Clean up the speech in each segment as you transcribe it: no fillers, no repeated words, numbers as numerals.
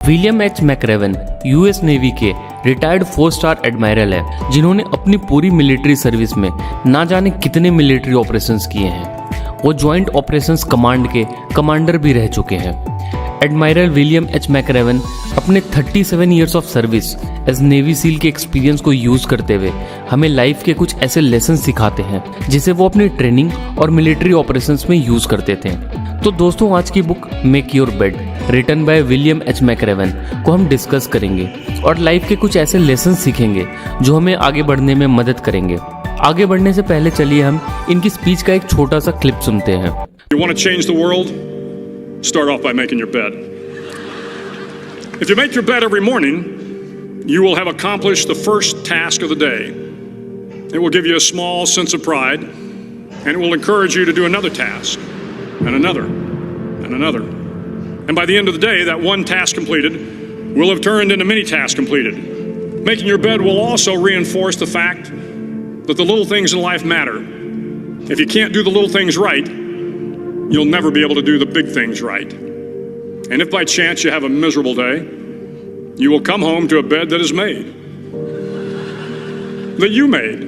William H मैकरेवन US navy के retired 4 star admiral है, जिन्होंने अपनी पूरी मिलिट्री सर्विस में ना जाने कितने मिलिट्री ऑपरेशंस किए हैं। वो जॉइंट ऑपरेशंस कमांड के कमांडर भी रह चुके हैं। एडमायरल विलियम एच मैकरेवन अपने 37 years of service as navy seal के एक्सपीरियंस को यूज करते हुए हमें लाइफ के कुछ ऐसे लेसन सिखाते हैं जिसे वो अपनी ट्रेनिंग और मिलिट्री ऑपरेशंस में यूज करते थे। तो दोस्तों, आज की book make your bed written by William H McRaven को हम डिस्कस करेंगे और लाइफ के कुछ ऐसे लेसन सीखेंगे जो हमें आगे बढ़ने में मदद करेंगे। आगे बढ़ने से पहले चलिए हम इनकी स्पीच का एक छोटा सा क्लिप सुनते हैं। You want to change the world? Start off by making your bed. If you make your bed every morning, you will have accomplished the first task of the day. It will give you a small sense of pride, and it will encourage you to do another task, and another, and another. And by the end of the day, that one task completed will have turned into many tasks completed. Making your bed will also reinforce the fact that the little things in life matter. If you can't do the little things right, you'll never be able to do the big things right. And if by chance you have a miserable day, you will come home to a bed that is made, that you made.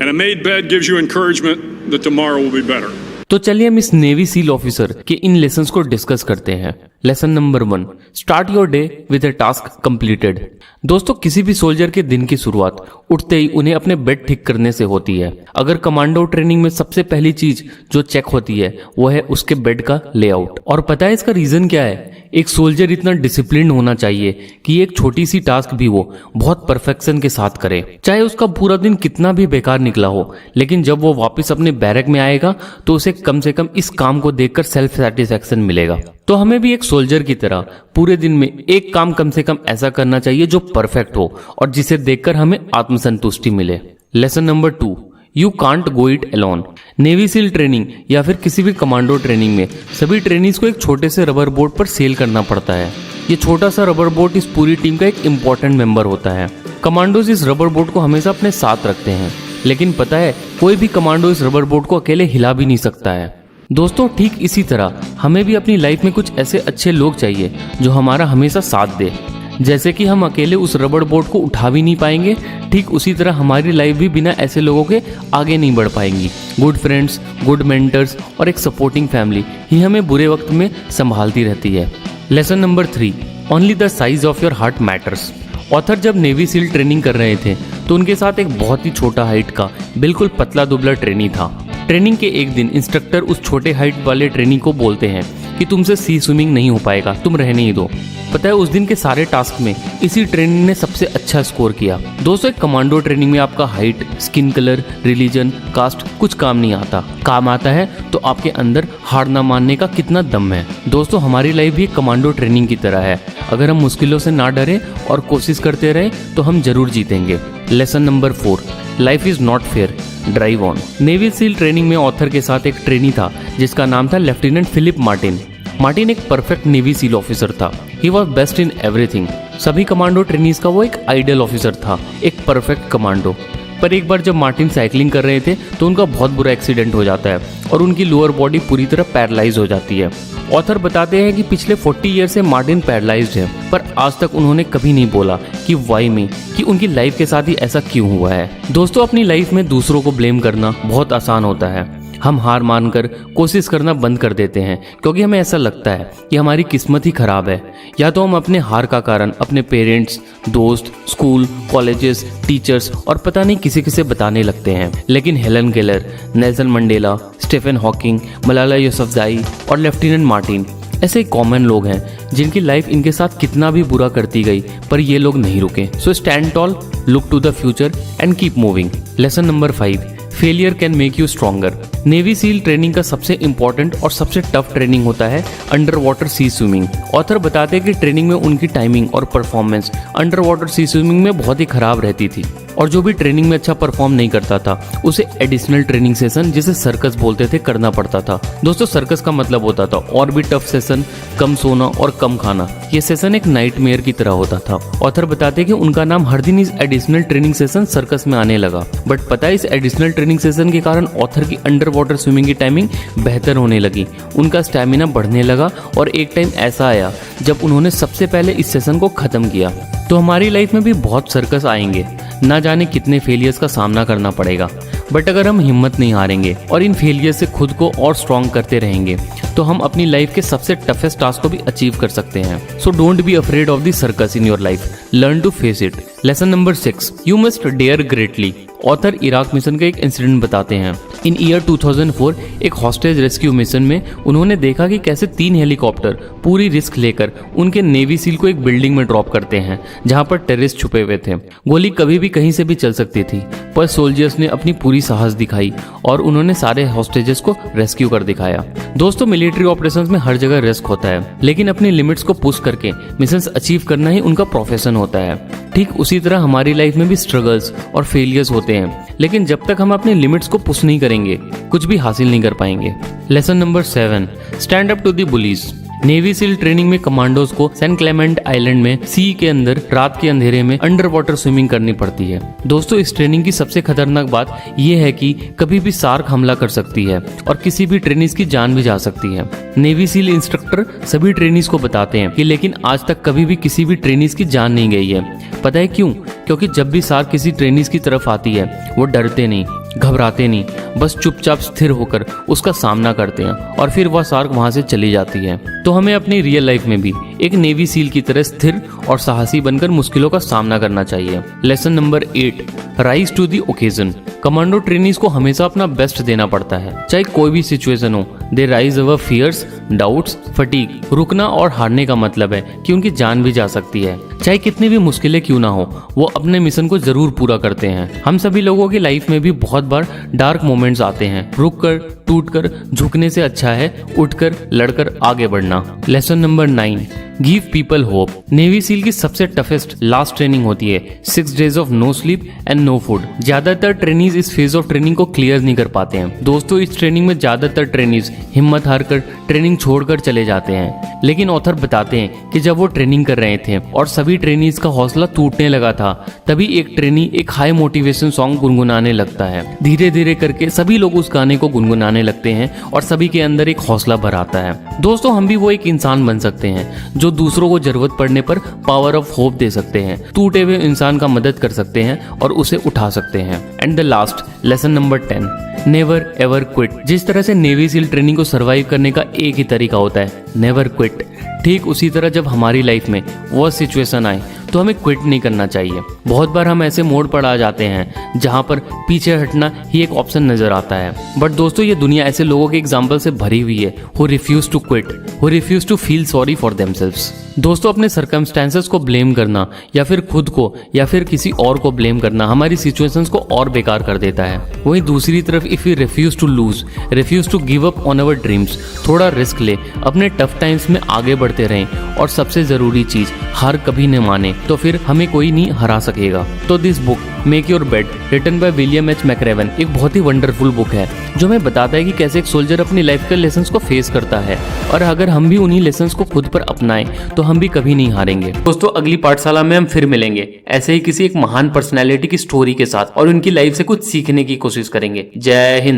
And a made bed gives you encouragement that tomorrow will be better. तो चलिए हम इस navy seal officer के इन lessons को discuss करते हैं। Lesson number 1, start your day with a task completed. दोस्तों, किसी भी सोल्जर के दिन की शुरुआत उठते ही उन्हें अपने बेड ठीक करने से होती है। अगर कमांडो ट्रेनिंग में सबसे पहली चीज जो चेक होती है वो है उसके बेड का लेआउट। और पता है इसका रीजन क्या है? एक सोल्जर इतना डिसिप्लिन होना चाहिए कि एक छोटी सी टास्क भी वो बहुत परफेक्शन के साथ करे, चाहे उसका पूरा दिन कितना भी बेकार निकला हो। लेकिन जब वो वापस अपने बैरक में आएगा तो उसे कम से कम इस काम को देखकर सेल्फ सेटिस्फैक्शन मिलेगा। तो हमें भी एक सोल्जर की तरह पूरे दिन में एक काम कम से कम ऐसा करना चाहिए जो परफेक्ट हो और जिसे देखकर हमें आत्मसंतुष्टि मिले। Lesson number 2, you can't go it alone. Navy seal training या फिर किसी भी कमांडो ट्रेनिंग में सभी ट्रेनीज को एक छोटे से रबर बोर्ड पर सेल करना पड़ता है। ये छोटा सा रबर बोर्ड इस पूरी टीम का एक इम्पोर्टेंट मेंबर होता है। कमांडोज इस रबर बोर्ड को हमेशा अपने साथ रखते हैं, लेकिन पता है कोई भी कमांडो इस रबर बोर्ड को अकेले हिला भी नहीं सकता है। दोस्तों, ठीक इसी तरह हमें भी अपनी लाइफ में कुछ ऐसे अच्छे लोग चाहिए जो हमारा हमेशा साथ दे। जैसे कि हम अकेले उस रबर बोर्ड को उठा भी नहीं पाएंगे, ठीक उसी तरह हमारी लाइफ भी बिना ऐसे लोगों के आगे नहीं बढ़ पाएंगी। गुड फ्रेंड्स, गुड मेंटर्स और एक सपोर्टिंग फैमिली ही हमें बुरे वक्त में संभालती रहती है। Lesson number 3, only the size of your heart matters. Author जब नेवी सील ट्रेनिंग कर रहे थे तो उनके साथ एक बहुत ही छोटा हाइट का बिल्कुल पतला दुबला ट्रेनी था। ट्रेनिंग के एक दिन इंस्ट्रक्टर उस छोटे हाइट वाले ट्रेनी को बोलते हैं कि तुमसे सी स्विमिंग नहीं हो पाएगा, तुम रहने ही दो। पता है उस दिन के सारे टास्क में इसी ट्रेनिंग ने सबसे अच्छा स्कोर किया। दोस्तों, एक कमांडो ट्रेनिंग में आपका height, skin colour, religion, caste कुछ काम नहीं आता। काम आता है तो आपके अंदर हार ना मानने का कितना दम है। दोस्तों, हमारी लाइफ भी एक कमांडो ट्रेनिंग की तरह है। अगर हम मुश्किलों से ना डरें और कोशिश करते रहें तो हम जरूर जीतेंगे। Lesson number 4, life is not fair, drive on. Navy seal training में ऑथर के साथ एक ट्रेनी था जिसका नाम था लेफ्टिनेंट फिलिप मार्टिन। मार्टिन एक परफेक्ट नेवी सील ऑफिसर था। He was best in everything. सभी कमांडो ट्रेनीज का वो एक आइडियल ऑफिसर था, एक परफेक्ट कमांडो। पर एक बार जब मार्टिन साइकिलिंग कर रहे थे तो उनका बहुत बुरा एक्सीडेंट हो जाता है और उनकी लोअर बॉडी पूरी तरह पैरालाइज हो जाती है। ऑथर बताते हैं कि पिछले 40 ईयर से मार्टिन पैरालाइज्ड है, पर आज तक उन्होंने कभी नहीं बोला कि वाई मी, कि उनकी लाइफ के साथ ही ऐसा क्यों हुआ है। दोस्तों, अपनी लाइफ में दूसरों को ब्लेम करना बहुत आसान होता है। हम हार मानकर कोशिश करना बंद कर देते हैं क्योंकि हमें ऐसा लगता है कि हमारी किस्मत ही खराब है, या तो हम अपने हार का कारण अपने पेरेंट्स, दोस्त, स्कूल, कॉलेजेस, टीचर्स और पता नहीं किसी किसे बताने लगते हैं। लेकिन Helen Keller, Nelson Mandela, Stephen Hawking, Malala Yousafzai और लेफ्टिनेंट मार्टिन ऐसे कॉमन लोग हैं जिनकी लाइफ इनके साथ कितना भी बुरा करती गई पर ये लोग नहीं रुके। So stand tall, look to the future and keep moving. Lesson number 5, failure can make you stronger. Navy seal training का सबसे इंपॉर्टेंट और सबसे टफ ट्रेनिंग होता है under water sea swimming. Author बताते हैं कि ट्रेनिंग में उनकी टाइमिंग और performance under water sea swimming में बहुत ही खराब रहती थी और जो भी ट्रेनिंग में अच्छा परफॉर्म नहीं करता था उसे एडिशनल ट्रेनिंग सेशन, जिसे सर्कस बोलते थे, करना पड़ता था। दोस्तों, सर्कस का मतलब होता था और भी टफ सेशन, कम सोना और कम खाना। ये सेशन एक नाइटमेयर की तरह होता था। ऑथर बताते हैं कि उनका नाम हर दिन इस एडिशनल ट्रेनिंग सेशन सर्कस में आने लगा। बट पता है इस एडिशनल ट्रेनिंग स्विमिंग सेशन के कारण ऑथर की अंडर वाटर स्विमिंग की टाइमिंग बेहतर होने लगी, उनका स्टैमिना बढ़ने लगा और एक टाइम ऐसा आया जब उन्होंने सबसे पहले इस सेशन को ख़त्म किया। तो हमारी लाइफ में भी बहुत सर्कस आएंगे, ना जाने कितने फेलियर्स का सामना करना पड़ेगा, बट अगर हम हिम्मत नहीं हारेंगे और इन फेलियर से खुद को और स्ट्रॉन्ग करते रहेंगे तो हम अपनी लाइफ के सबसे टफेस्ट टास्क को भी अचीव कर सकते हैं। So don't be afraid of the circus in your life, learn to face it. Lesson number 6, you must dare greatly. Author Iraq mission का एक इंसिडेंट बताते हैं। इन ईयर 2004 एक हॉस्टेज रेस्क्यू मिशन में उन्होंने देखा कि कैसे 3 हेलीकॉप्टर पूरी रिस्क लेकर उनके नेवी सील को एक बिल्डिंग में ड्रॉप करते हैं जहां पर टेररिस्ट छुपे हुए थे। गोली कभी भी कहीं से भी चल सकती थी, पर सोल्जर्स ने अपनी पूरी साहस दिखाई और उन्होंने सारे हॉस्टेजेस को रेस्क्यू कर दिखाया। दोस्तों, मिलिट्री ऑपरेशंस में हर जगह रिस्क होता है, लेकिन अपनी लिमिट्स को पुश करके मिशंस अचीव करना ही उनका प्रोफेशन होता है। ठीक उसी तरह हमारी लाइफ में भी स्ट्रगल्स और फेलियर्स होते हैं, लेकिन जब तक हम अपने लिमिट्स को पुश नहीं करेंगे कुछ भी हासिल नहीं कर पाएंगे। Lesson number 7, stand up to the bullies. Navy seal training में कमांडोज को सेंट क्लेमेंट आइलैंड में सी के अंदर रात के अंधेरे में अंडर वाटर स्विमिंग करनी पड़ती है। दोस्तों, इस ट्रेनिंग की सबसे खतरनाक बात यह है कि कभी भी शार्क हमला कर सकती है और किसी भी ट्रेनिज की जान भी जा सकती है। नेवी सील इंस्ट्रक्टर सभी ट्रेनिज को बताते हैं कि लेकिन आज तक कभी भी किसी भी ट्रेनिज की जान नहीं गई है। पता है क्यों? क्योंकि जब भी शार्क किसी ट्रेनिज की तरफ आती है वो डरते नहीं, घबराते नहीं, बस चुपचाप स्थिर होकर उसका सामना करते हैं और फिर वह शार्क वहां से चली जाती है। तो हमें अपनी रियल लाइफ में भी एक नेवी सील की तरह स्थिर और साहसी बनकर मुश्किलों का सामना करना चाहिए। Lesson number 8, rise to the occasion. Commando trainees को हमेशा अपना बेस्ट देना पड़ता है, चाहे कोई भी सिचुएशन हो। They rise our fears, doubts, fatigue. रुकना और हारने का मतलब है कि उनकी जान भी जा सकती है। चाहे कितनी भी मुश्किलें क्यों ना हो, वो अपने मिशन को जरूर पूरा करते हैं। हम सभी लोगों की लाइफ में भी बहुत बार डार्क मोमेंट्स आते हैं। रुककर, टूटकर, झुकने से अच्छा है उठकर, लड़कर आगे बढ़ना। Lesson number 9, give people hope. Navy seal की सबसे टफेस्ट लास्ट ट्रेनिंग होती है 6 days of no sleep and no food. ज्यादातर ट्रेनीज इस फेज ऑफ ट्रेनिंग को क्लियर नहीं कर पाते हैं। दोस्तों, इस ट्रेनिंग में ज्यादातर ट्रेनीज हिम्मत हारकर ट्रेनिंग छोड़कर चले जाते हैं, लेकिन ऑथर बताते हैं कि जब वो ट्रेनिंग कर रहे थे और सभी ट्रेनीज का हौसला टूटने लगा था, तभी एक ट्रेनी एक हाई मोटिवेशन सॉन्ग गुनगुनाने लगता है। धीरे धीरे करके सभी लोग उस गाने को गुनगुनाने लगते हैं और सभी के अंदर एक हौसला भर आता है। दोस्तों, हम भी वो एक इंसान बन सकते हैं जो दूसरों को जरूरत पड़ने पर पावर ऑफ होप दे सकते हैं, टूटे हुए इंसान का मदद कर सकते हैं और उसे उठा सकते हैं। And the last, lesson number 10, never ever quit. जिस तरह से नेवी सील ट्रेनिंग को सरवाइव करने का एक ही तरीका होता है, नेवर क्विट। ठीक उसी तरह जब हमारी लाइफ में वो सिचुएशन आए तो हमें क्विट नहीं करना चाहिए। बहुत बार हम ऐसे मोड़ पर आ जाते हैं जहां पर पीछे हटना ही एक ऑप्शन नजर आता है, बट दोस्तों, ये दुनिया ऐसे लोगों के एग्जाम्पल से भरी हुई है who refuse to quit, who refuse to feel sorry for themselves. दोस्तों, अपने सर्कमस्टेंसेस को ब्लेम करना या फिर खुद को या फिर किसी और को ब्लेम करना हमारी सिचुएशंस को और बेकार कर देता है। वहीं दूसरी तरफ if you refuse to lose, refuse to give up on our dreams, थोड़ा रिस्क ले, अपने टफ टाइम्स में आगे बढ़ते रहें और सबसे जरूरी चीज, हार कभी न माने, तो फिर हमें कोई नहीं हरा सकेगा। तो this book make your bed written by William H McRaven एक बहुत ही वंडरफुल बुक है जो हमें बताता है कि कैसे एक सोल्जर अपनी लाइफ के लेसन्स को फेस करता है और अगर हम भी उन्हीं लेसन्स को खुद पर अपनाएं तो हम भी कभी नहीं हारेंगे। दोस्तों, अगली पाठशाला में हम फिर मिलेंगे ऐसे ही किसी एक महान पर्सनैलिटी की स्टोरी के साथ और उनकी लाइफ से कुछ सीखने की कोशिश करेंगे। जय हिंद।